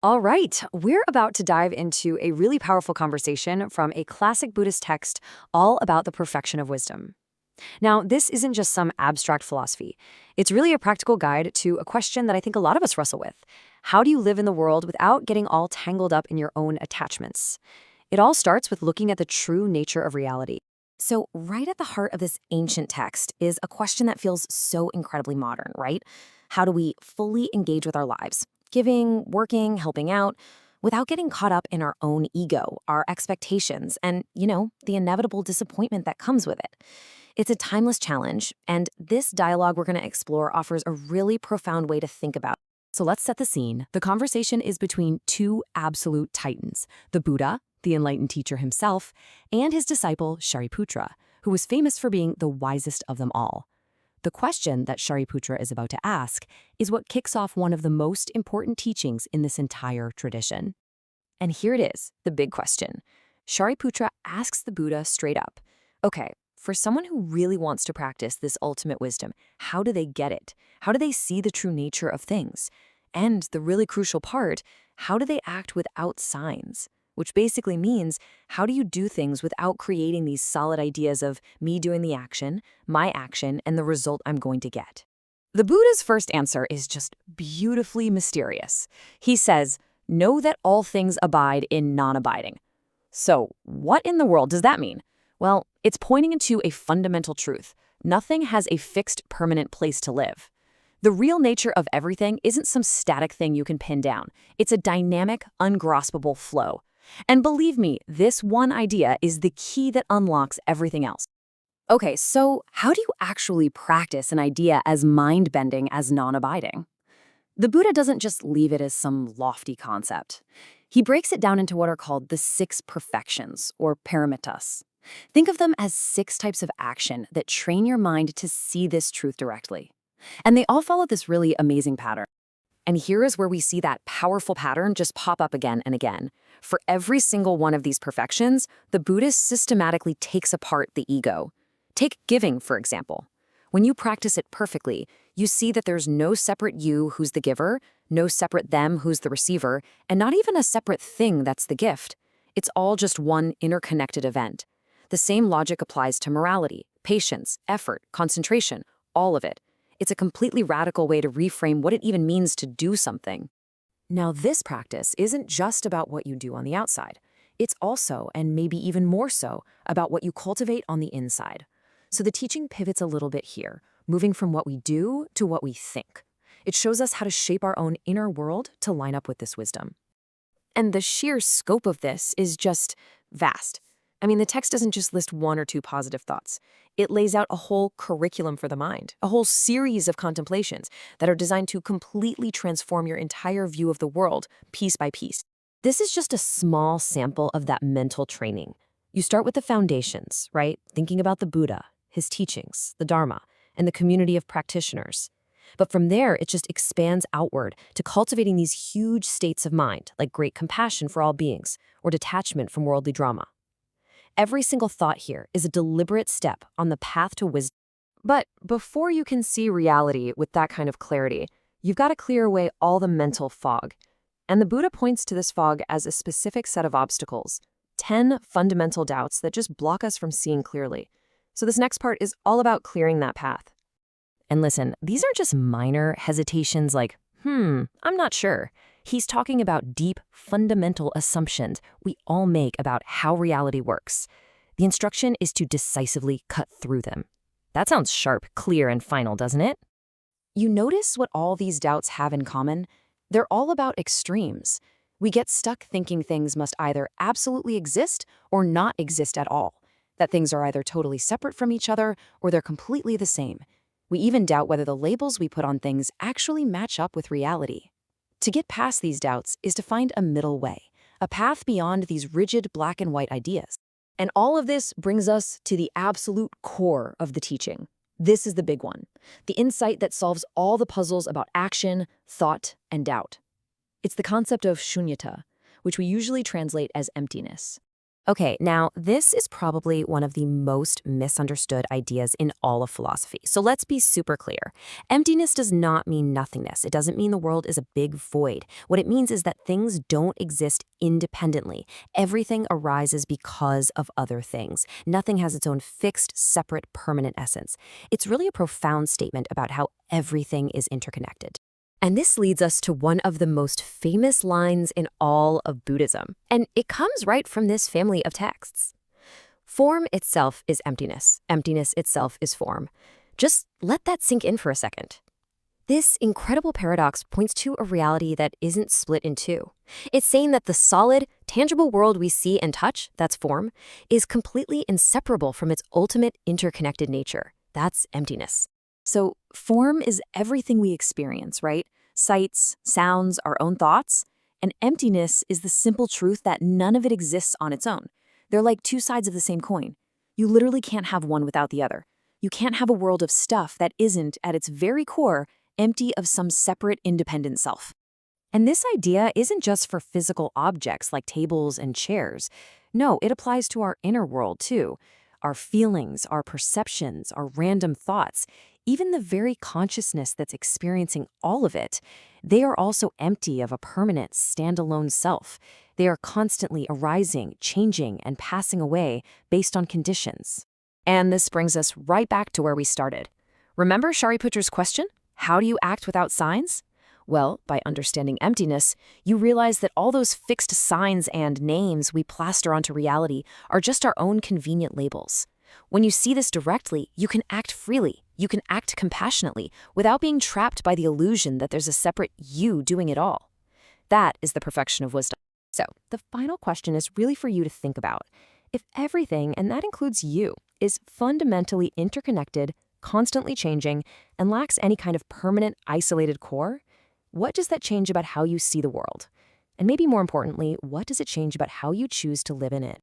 All right, we're about to dive into a really powerful conversation from a classic Buddhist text all about the perfection of wisdom. Now, this isn't just some abstract philosophy. It's really a practical guide to a question that I think a lot of us wrestle with. How do you live in the world without getting all tangled up in your own attachments? It all starts with looking at the true nature of reality. So, right at the heart of this ancient text is a question that feels so incredibly modern, right? How do we fully engage with our lives? Giving, working, helping out, without getting caught up in our own ego, our expectations, and, the inevitable disappointment that comes with it. It's a timeless challenge, and this dialogue we're going to explore offers a really profound way to think about it. So let's set the scene. The conversation is between two absolute titans, the Buddha, the enlightened teacher himself, and his disciple, Śāriputra, who was famous for being the wisest of them all. The question that Śāriputra is about to ask is what kicks off one of the most important teachings in this entire tradition. And here it is, the big question. Śāriputra asks the Buddha straight up, okay, for someone who really wants to practice this ultimate wisdom, how do they get it? How do they see the true nature of things? And the really crucial part, how do they act without signs? Which basically means, how do you do things without creating these solid ideas of me doing the action, my action, and the result I'm going to get? The Buddha's first answer is just beautifully mysterious. He says, know that all things abide in non-abiding. So, what in the world does that mean? Well, it's pointing into a fundamental truth. Nothing has a fixed, permanent place to live. The real nature of everything isn't some static thing you can pin down. It's a dynamic, ungraspable flow. And believe me, this one idea is the key that unlocks everything else. Okay, so how do you actually practice an idea as mind-bending as non-abiding? The Buddha doesn't just leave it as some lofty concept. He breaks it down into what are called the 6 perfections, or pāramitās. Think of them as 6 types of action that train your mind to see this truth directly. And they all follow this really amazing pattern. And here is where we see that powerful pattern just pop up again and again. For every single one of these perfections, the Buddhist systematically takes apart the ego. Take giving, for example. When you practice it perfectly, you see that there's no separate you who's the giver, no separate them who's the receiver, and not even a separate thing that's the gift. It's all just one interconnected event. The same logic applies to morality, patience, effort, concentration, all of it. It's a completely radical way to reframe what it even means to do something. Now, this practice isn't just about what you do on the outside. It's also, and maybe even more so, about what you cultivate on the inside. So the teaching pivots a little bit here, moving from what we do to what we think. It shows us how to shape our own inner world to line up with this wisdom. And the sheer scope of this is just vast. I mean, the text doesn't just list 1 or 2 positive thoughts. It lays out a whole curriculum for the mind, a whole series of contemplations that are designed to completely transform your entire view of the world, piece by piece. This is just a small sample of that mental training. You start with the foundations, right? Thinking about the Buddha, his teachings, the Dharma, and the community of practitioners. But from there, it just expands outward to cultivating these huge states of mind, like great compassion for all beings, or detachment from worldly drama. Every single thought here is a deliberate step on the path to wisdom. But before you can see reality with that kind of clarity, you've got to clear away all the mental fog. And the Buddha points to this fog as a specific set of obstacles, 10 fundamental doubts that just block us from seeing clearly. So this next part is all about clearing that path. And listen, these aren't just minor hesitations like, I'm not sure. He's talking about deep, fundamental assumptions we all make about how reality works. The instruction is to decisively cut through them. That sounds sharp, clear, and final, doesn't it? You notice what all these doubts have in common? They're all about extremes. We get stuck thinking things must either absolutely exist or not exist at all, that things are either totally separate from each other or they're completely the same. We even doubt whether the labels we put on things actually match up with reality. To get past these doubts is to find a middle way, a path beyond these rigid black and white ideas. And all of this brings us to the absolute core of the teaching. This is the big one, the insight that solves all the puzzles about action, thought, and doubt. It's the concept of shunyata, which we usually translate as emptiness. Okay, now this is probably one of the most misunderstood ideas in all of philosophy. So let's be super clear. Emptiness does not mean nothingness. It doesn't mean the world is a big void. What it means is that things don't exist independently. Everything arises because of other things. Nothing has its own fixed, separate, permanent essence. It's really a profound statement about how everything is interconnected. And this leads us to one of the most famous lines in all of Buddhism. And it comes right from this family of texts. Form itself is emptiness. Emptiness itself is form. Just let that sink in for a second. This incredible paradox points to a reality that isn't split in two. It's saying that the solid, tangible world we see and touch, that's form, is completely inseparable from its ultimate interconnected nature. That's emptiness. So form is everything we experience, right? Sights, sounds, our own thoughts. And emptiness is the simple truth that none of it exists on its own. They're like two sides of the same coin. You literally can't have one without the other. You can't have a world of stuff that isn't, at its very core, empty of some separate, independent self. And this idea isn't just for physical objects like tables and chairs. No, it applies to our inner world too. Our feelings, our perceptions, our random thoughts, even the very consciousness that's experiencing all of it, they are also empty of a permanent, standalone self. They are constantly arising, changing, and passing away based on conditions. And this brings us right back to where we started. Remember Śāriputra's question? How do you act without signs? Well, by understanding emptiness, you realize that all those fixed signs and names we plaster onto reality are just our own convenient labels. When you see this directly, you can act freely. You can act compassionately without being trapped by the illusion that there's a separate you doing it all. That is the perfection of wisdom. So, the final question is really for you to think about. If everything, and that includes you, is fundamentally interconnected, constantly changing, and lacks any kind of permanent, isolated core, what does that change about how you see the world? And maybe more importantly, what does it change about how you choose to live in it?